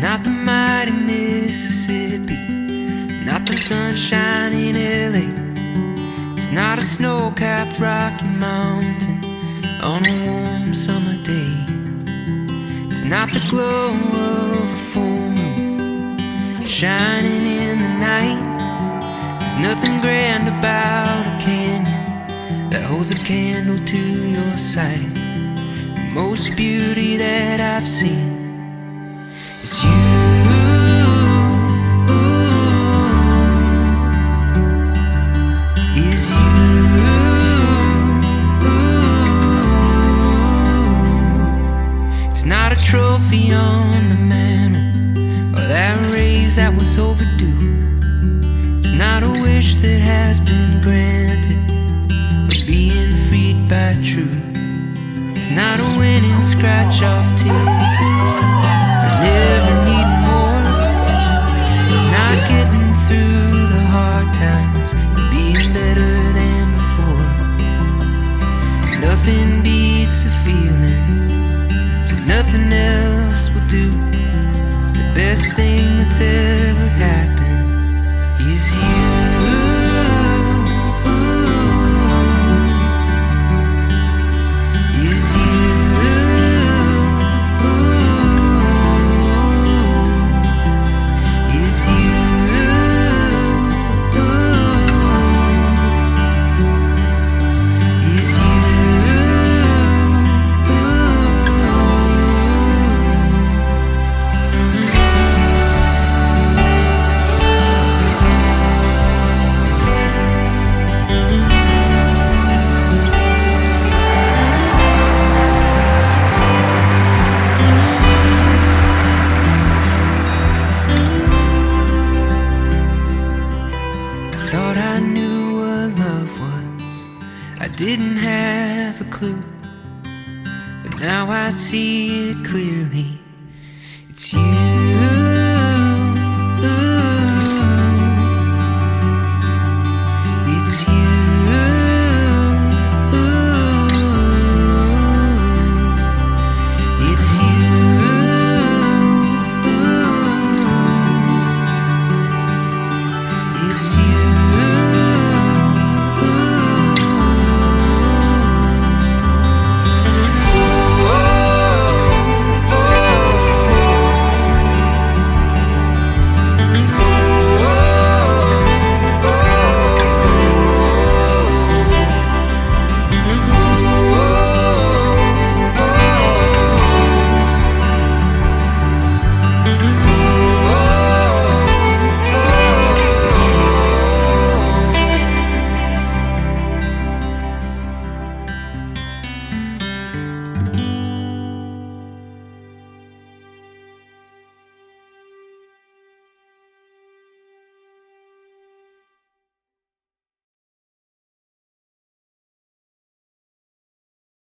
not the mighty Mississippi, not the sunshine in LA. It's not a snow-capped Rocky Mountain on a warm summer day. It's not the glow of a full moon shining in the night. There's nothing grand about a canyon that holds a candle to your sight. The most beauty that I've seen is you. Is you. It's not a trophy on the mantle or that raise that was overdue. It's not a wish that has been granted or being freed by truth. It's not a winning scratch-off ticket or never needing more. It's not getting through the hard times and being better than before. Nothing beats the feeling, so nothing else will do. The best thing that's ever happened is you. Didn't have a clue, but now I see it clearly. It's you.